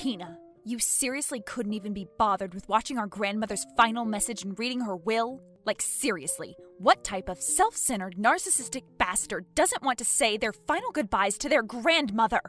Tina, you seriously couldn't even be bothered with watching our grandmother's final message and reading her will? Like, seriously, what type of self-centered, narcissistic bastard doesn't want to say their final goodbyes to their grandmother?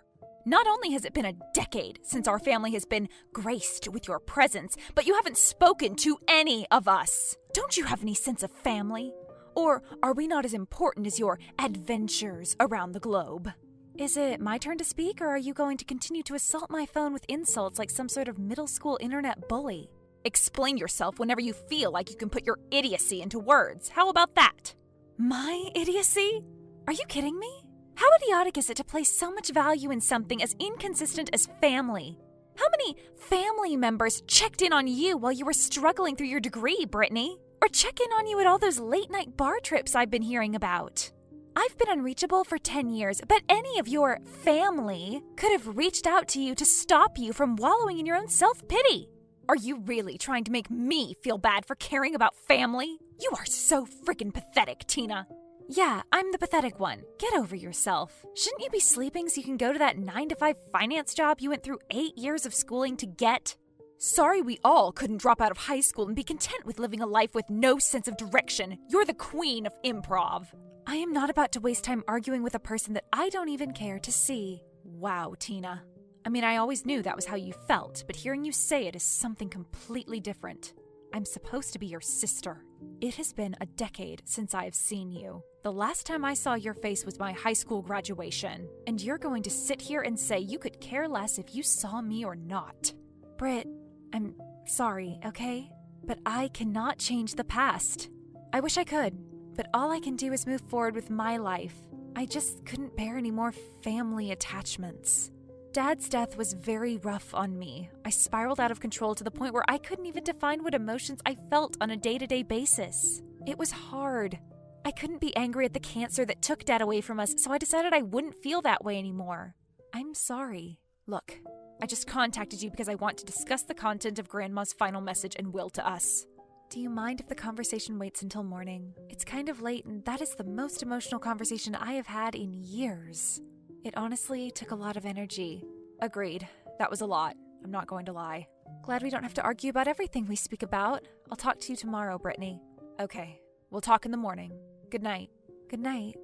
Not only has it been a decade since our family has been graced with your presence, but you haven't spoken to any of us. Don't you have any sense of family? Or are we not as important as your adventures around the globe? Is it my turn to speak, or are you going to continue to assault my phone with insults like some sort of middle school internet bully? Explain yourself whenever you feel like you can put your idiocy into words. How about that? My idiocy? Are you kidding me? How idiotic is it to place so much value in something as inconsistent as family? How many family members checked in on you while you were struggling through your degree, Brittany? Or check in on you at all those late-night bar trips I've been hearing about? I've been unreachable for 10 years, but any of your family could have reached out to you to stop you from wallowing in your own self-pity. Are you really trying to make me feel bad for caring about family? You are so freaking pathetic, Tina. Yeah, I'm the pathetic one. Get over yourself. Shouldn't you be sleeping so you can go to that 9-to-5 finance job you went through 8 years of schooling to get? Sorry we all couldn't drop out of high school and be content with living a life with no sense of direction. You're the queen of improv. I am not about to waste time arguing with a person that I don't even care to see. Wow, Tina. I mean, I always knew that was how you felt, but hearing you say it is something completely different. I'm supposed to be your sister. It has been a decade since I have seen you. The last time I saw your face was my high school graduation, and you're going to sit here and say you could care less if you saw me or not. Britt, I'm sorry, okay? But I cannot change the past. I wish I could, but all I can do is move forward with my life. I just couldn't bear any more family attachments. Dad's death was very rough on me. I spiraled out of control to the point where I couldn't even define what emotions I felt on a day-to-day basis. It was hard. I couldn't be angry at the cancer that took Dad away from us, so I decided I wouldn't feel that way anymore. I'm sorry. Look, I just contacted you because I want to discuss the content of Grandma's final message and will to us. Do you mind if the conversation waits until morning? It's kind of late, and that is the most emotional conversation I have had in years. It honestly took a lot of energy. Agreed. That was a lot. I'm not going to lie. Glad we don't have to argue about everything we speak about. I'll talk to you tomorrow, Brittany. Okay. We'll talk in the morning. Good night. Good night.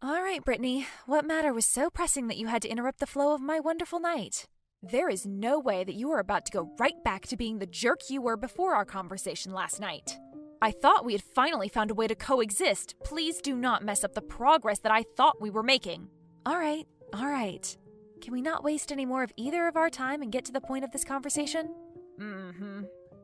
All right, Brittany. What matter was so pressing that you had to interrupt the flow of my wonderful night? There is no way that you are about to go right back to being the jerk you were before our conversation last night. I thought we had finally found a way to coexist. Please do not mess up the progress that I thought we were making. All right. Can we not waste any more of either of our time and get to the point of this conversation?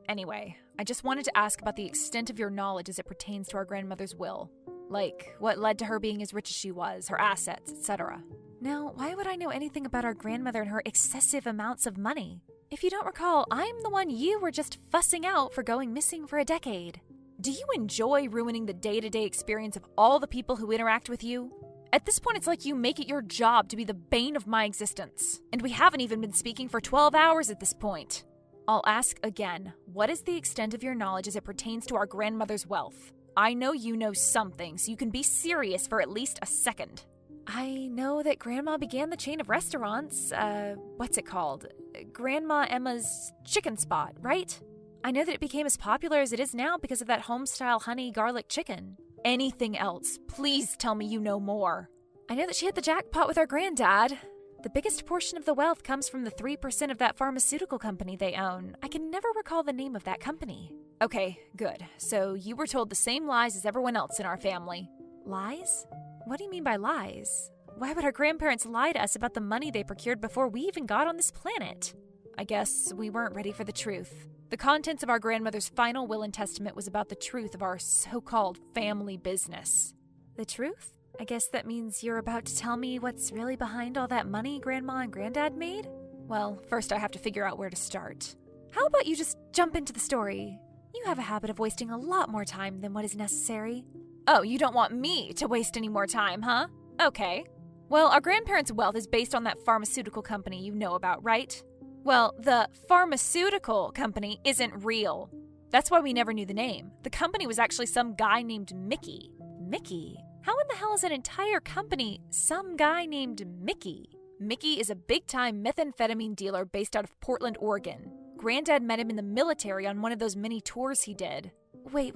Anyway, I just wanted to ask about the extent of your knowledge as it pertains to our grandmother's will. Like, what led to her being as rich as she was, her assets, etc. Now, why would I know anything about our grandmother and her excessive amounts of money? If you don't recall, I'm the one you were just fussing out for going missing for a decade. Do you enjoy ruining the day-to-day experience of all the people who interact with you? At this point, it's like you make it your job to be the bane of my existence. And we haven't even been speaking for 12 hours at this point. I'll ask again, what is the extent of your knowledge as it pertains to our grandmother's wealth? I know you know something, so you can be serious for at least a second. I know that Grandma began the chain of restaurants, what's it called? Grandma Emma's Chicken Spot, right? I know that it became as popular as it is now because of that home-style honey garlic chicken. Anything else? Please tell me you know more. I know that she hit the jackpot with our granddad. The biggest portion of the wealth comes from the 3% of that pharmaceutical company they own. I can never recall the name of that company. Okay, good. So you were told the same lies as everyone else in our family. Lies? What do you mean by lies? Why would our grandparents lie to us about the money they procured before we even got on this planet? I guess we weren't ready for the truth. The contents of our grandmother's final will and testament was about the truth of our so-called family business. The truth? I guess that means you're about to tell me what's really behind all that money Grandma and Granddad made? Well, first I have to figure out where to start. How about you just jump into the story? You have a habit of wasting a lot more time than what is necessary. Oh, you don't want me to waste any more time, huh? Okay. Well, our grandparents' wealth is based on that pharmaceutical company you know about, right? Well, the pharmaceutical company isn't real. That's why we never knew the name. The company was actually some guy named Mickey. Mickey? How in the hell is an entire company some guy named Mickey? Mickey is a big-time methamphetamine dealer based out of Portland, Oregon. Granddad met him in the military on one of those mini tours he did. Wait.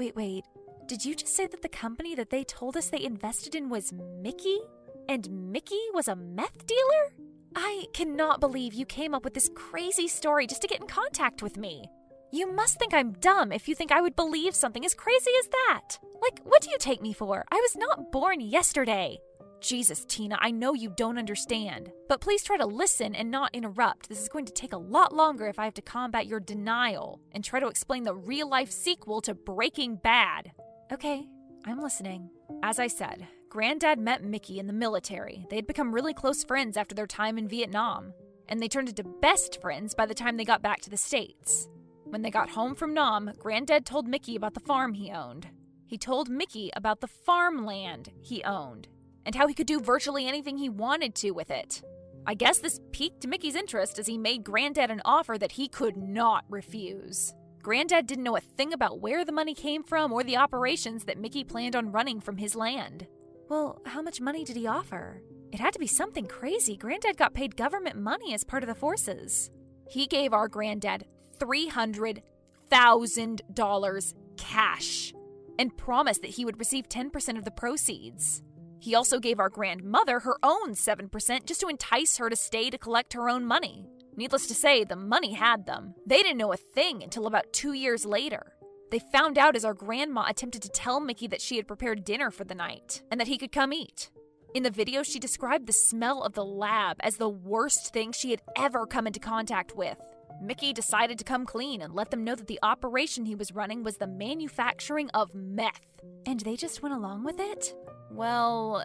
Did you just say that the company that they told us they invested in was Mickey? And Mickey was a meth dealer? I cannot believe you came up with this crazy story just to get in contact with me. You must think I'm dumb if you think I would believe something as crazy as that. Like, what do you take me for? I was not born yesterday. Jesus, Tina, I know you don't understand. But please try to listen and not interrupt. This is going to take a lot longer if I have to combat your denial and try to explain the real-life sequel to Breaking Bad. Okay, I'm listening. As I said, Granddad met Mickey in the military. They had become really close friends after their time in Vietnam, and they turned into best friends by the time they got back to the States. When they got home from Nam, Granddad told Mickey about the farm he owned. He told Mickey about the farmland he owned, and how he could do virtually anything he wanted to with it. I guess this piqued Mickey's interest as he made Granddad an offer that he could not refuse. Granddad didn't know a thing about where the money came from or the operations that Mickey planned on running from his land. Well, how much money did he offer? It had to be something crazy. Granddad got paid government money as part of the forces. He gave our Granddad $300,000 cash and promised that he would receive 10% of the proceeds. He also gave our grandmother her own 7% just to entice her to stay to collect her own money. Needless to say, the money had them. They didn't know a thing until about 2 years later. They found out as our grandma attempted to tell Mickey that she had prepared dinner for the night and that he could come eat. In the video, she described the smell of the lab as the worst thing she had ever come into contact with. Mickey decided to come clean and let them know that the operation he was running was the manufacturing of meth. And they just went along with it? Well,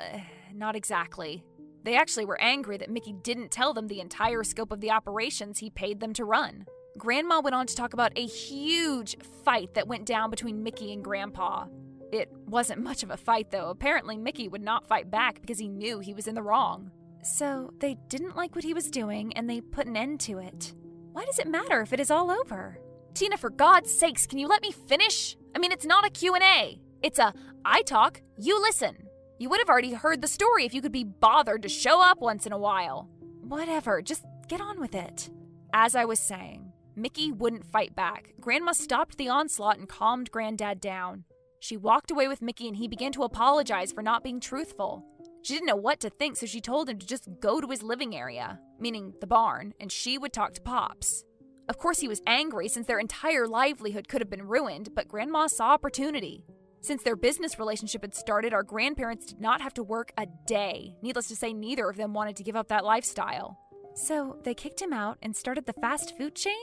not exactly. They actually were angry that Mickey didn't tell them the entire scope of the operations he paid them to run. Grandma went on to talk about a huge fight that went down between Mickey and Grandpa. It wasn't much of a fight, though. Apparently, Mickey would not fight back because he knew he was in the wrong. So, they didn't like what he was doing, and they put an end to it. Why does it matter if it is all over? Tina, for God's sakes, can you let me finish? I mean, it's not a Q&A. It's a, I talk, you listen. You would have already heard the story if you could be bothered to show up once in a while. Whatever, just get on with it. As I was saying, Mickey wouldn't fight back. Grandma stopped the onslaught and calmed Granddad down. She walked away with Mickey and he began to apologize for not being truthful. She didn't know what to think, so she told him to just go to his living area, meaning the barn, and she would talk to Pops. Of course, he was angry since their entire livelihood could have been ruined, but Grandma saw opportunity. Since their business relationship had started, our grandparents did not have to work a day. Needless to say, neither of them wanted to give up that lifestyle. So they kicked him out and started the fast food chain?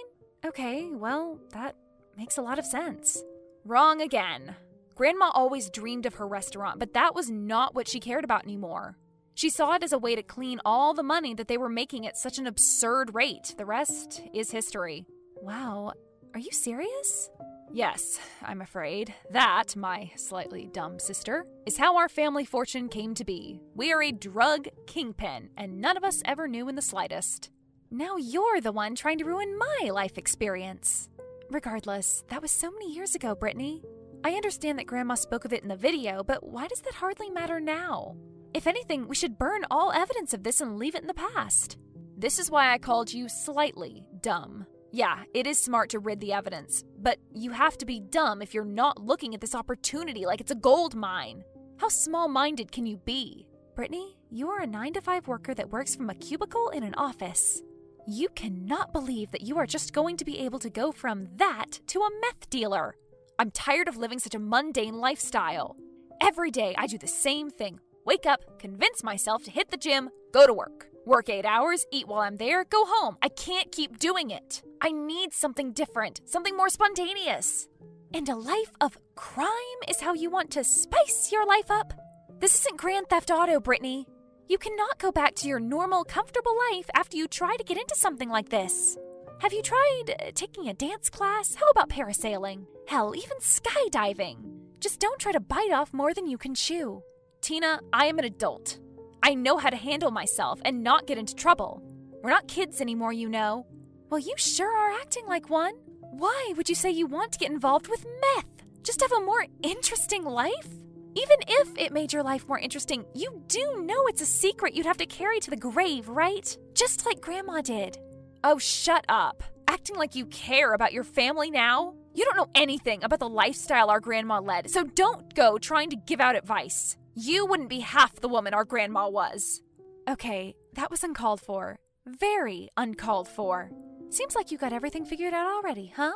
Okay, well, that makes a lot of sense. Wrong again. Grandma always dreamed of her restaurant, but that was not what she cared about anymore. She saw it as a way to clean all the money that they were making at such an absurd rate. The rest is history. Wow, are you serious? Yes, I'm afraid. That, my slightly dumb sister, is how our family fortune came to be. We are a drug kingpin, and none of us ever knew in the slightest. Now you're the one trying to ruin my life experience. Regardless, that was so many years ago, Brittany. I understand that Grandma spoke of it in the video, but why does that hardly matter now? If anything, we should burn all evidence of this and leave it in the past. This is why I called you slightly dumb. Yeah, it is smart to rid the evidence, but you have to be dumb if you're not looking at this opportunity like it's a gold mine. How small-minded can you be? Brittany, you are a 9-to-5 worker that works from a cubicle in an office. You cannot believe that you are just going to be able to go from that to a meth dealer. I'm tired of living such a mundane lifestyle. Every day I do the same thing. Wake up, convince myself to hit the gym, go to work. Work 8 hours, eat while I'm there, go home. I can't keep doing it. I need something different, something more spontaneous. And a life of crime is how you want to spice your life up? This isn't Grand Theft Auto, Brittany. You cannot go back to your normal, comfortable life after you try to get into something like this. Have you tried taking a dance class? How about parasailing? Hell, even skydiving. Just don't try to bite off more than you can chew. Tina, I am an adult. I know how to handle myself and not get into trouble. We're not kids anymore, you know. Well, you sure are acting like one. Why would you say you want to get involved with meth? Just have a more interesting life? Even if it made your life more interesting, you do know it's a secret you'd have to carry to the grave, right? Just like Grandma did. Oh, shut up. Acting like you care about your family now? You don't know anything about the lifestyle our grandma led, so don't go trying to give out advice. You wouldn't be half the woman our grandma was. Okay, that was uncalled for. Very uncalled for. Seems like you got everything figured out already, huh?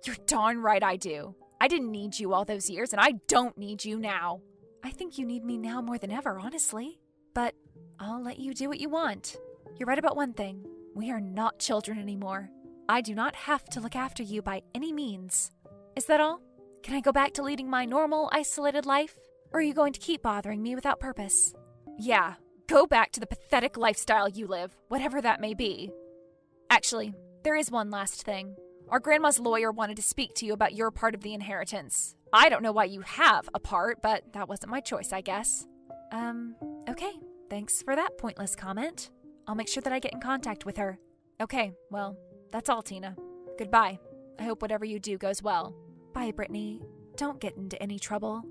You're darn right I do. I didn't need you all those years, and I don't need you now. I think you need me now more than ever, honestly. But I'll let you do what you want. You're right about one thing. We are not children anymore. I do not have to look after you by any means. Is that all? Can I go back to leading my normal, isolated life? Or are you going to keep bothering me without purpose? Yeah, go back to the pathetic lifestyle you live, whatever that may be. Actually, there is one last thing. Our grandma's lawyer wanted to speak to you about your part of the inheritance. I don't know why you have a part, but that wasn't my choice, I guess. Okay. Thanks for that pointless comment. I'll make sure that I get in contact with her. Okay, well, that's all, Tina. Goodbye. I hope whatever you do goes well. Bye, Brittany. Don't get into any trouble.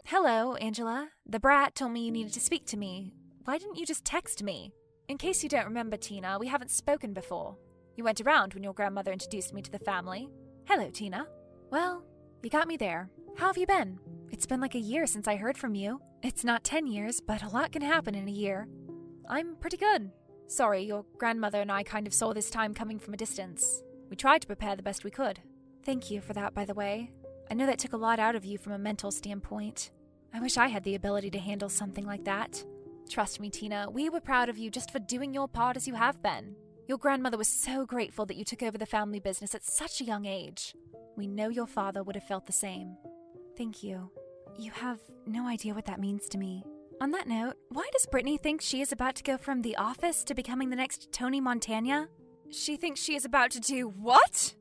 Hello, Angela. The brat told me you needed to speak to me. Why didn't you just text me? In case you don't remember, Tina, we haven't spoken before. You weren't around when your grandmother introduced me to the family. Hello, Tina. Well, you got me there. How have you been? It's been like a year since I heard from you. It's not 10 years, but a lot can happen in a year. I'm pretty good. Sorry, your grandmother and I kind of saw this time coming from a distance. We tried to prepare the best we could. Thank you for that, by the way. I know that took a lot out of you from a mental standpoint. I wish I had the ability to handle something like that. Trust me, Tina, we were proud of you just for doing your part as you have been. Your grandmother was so grateful that you took over the family business at such a young age. We know your father would have felt the same. Thank you. You have no idea what that means to me. On that note, why does Brittany think she is about to go from The Office to becoming the next Tony Montana? She thinks she is about to do what?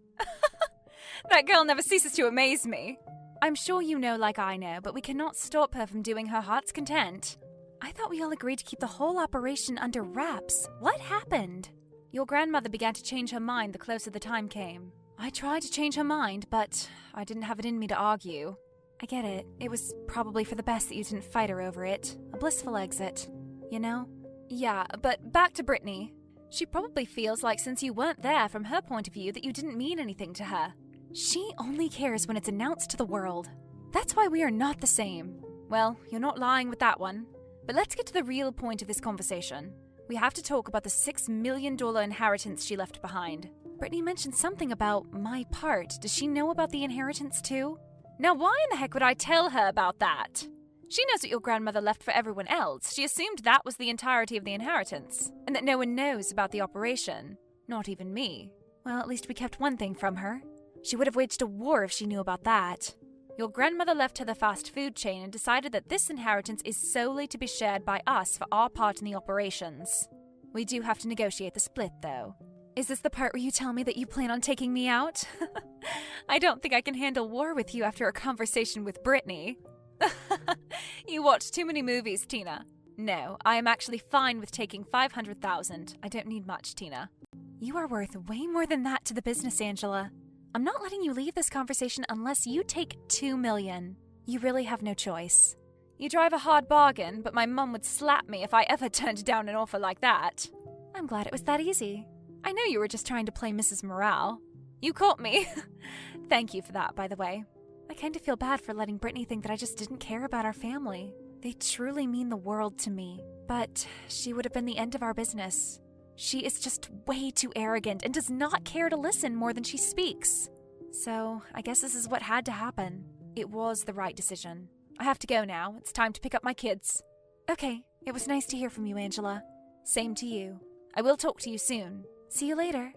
That girl never ceases to amaze me. I'm sure you know like I know, but we cannot stop her from doing her heart's content. I thought we all agreed to keep the whole operation under wraps. What happened? Your grandmother began to change her mind the closer the time came. I tried to change her mind, but I didn't have it in me to argue. I get it. It was probably for the best that you didn't fight her over it. A blissful exit, you know? Yeah, but back to Brittany. She probably feels like since you weren't there from her point of view that you didn't mean anything to her. She only cares when it's announced to the world. That's why we are not the same. Well, you're not lying with that one. But let's get to the real point of this conversation. We have to talk about the $6 million inheritance she left behind. Brittany mentioned something about my part. Does she know about the inheritance too? Now why in the heck would I tell her about that? She knows what your grandmother left for everyone else. She assumed that was the entirety of the inheritance, and that no one knows about the operation. Not even me. Well, at least we kept one thing from her. She would have waged a war if she knew about that. Your grandmother left her the fast food chain and decided that this inheritance is solely to be shared by us for our part in the operations. We do have to negotiate the split, though. Is this the part where you tell me that you plan on taking me out? I don't think I can handle war with you after a conversation with Brittany. You watch too many movies, Tina. No, I am actually fine with taking $500,000. I don't need much, Tina. You are worth way more than that to the business, Angela. I'm not letting you leave this conversation unless you take $2 million. You really have no choice. You drive a hard bargain, but my mum would slap me if I ever turned down an offer like that. I'm glad it was that easy. I know you were just trying to play Mrs. Morale. You caught me. Thank you for that, by the way. I kind of feel bad for letting Brittany think that I just didn't care about our family. They truly mean the world to me. But she would have been the end of our business. She is just way too arrogant and does not care to listen more than she speaks. So, I guess this is what had to happen. It was the right decision. I have to go now. It's time to pick up my kids. Okay, it was nice to hear from you, Angela. Same to you. I will talk to you soon. See you later.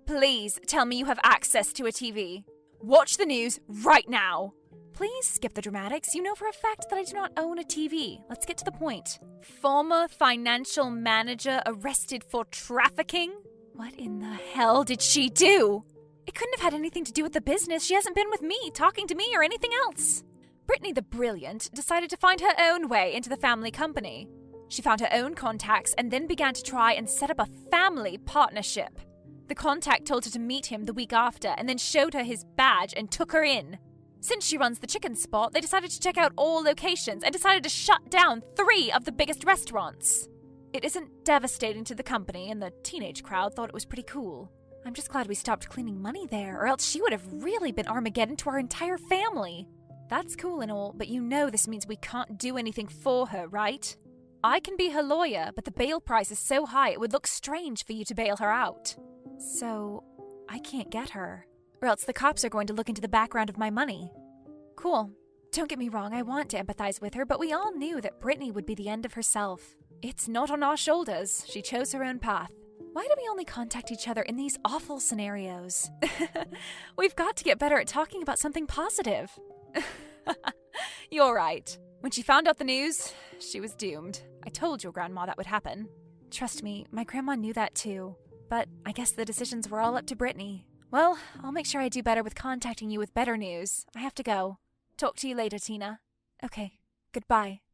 Please tell me you have access to a TV. Watch the news right now. Please skip the dramatics. You know for a fact that I do not own a TV. Let's get to the point. Former financial manager arrested for trafficking? What in the hell did she do? It couldn't have had anything to do with the business. She hasn't been with me, talking to me, or anything else. Brittany the Brilliant decided to find her own way into the family company. She found her own contacts and then began to try and set up a family partnership. The contact told her to meet him the week after and then showed her his badge and took her in. Since she runs the chicken spot, they decided to check out all locations and decided to shut down 3 of the biggest restaurants. It isn't devastating to the company, and the teenage crowd thought it was pretty cool. I'm just glad we stopped cleaning money there, or else she would have really been Armageddon to our entire family. That's cool and all, but you know this means we can't do anything for her, right? I can be her lawyer, but the bail price is so high it would look strange for you to bail her out. So, I can't get her. Or else the cops are going to look into the background of my money. Cool. Don't get me wrong, I want to empathize with her, but we all knew that Brittany would be the end of herself. It's not on our shoulders. She chose her own path. Why do we only contact each other in these awful scenarios? We've got to get better at talking about something positive. You're right. When she found out the news, she was doomed. I told your grandma that would happen. Trust me, my grandma knew that too. But I guess the decisions were all up to Brittany. Well, I'll make sure I do better with contacting you with better news. I have to go. Talk to you later, Tina. Okay, goodbye.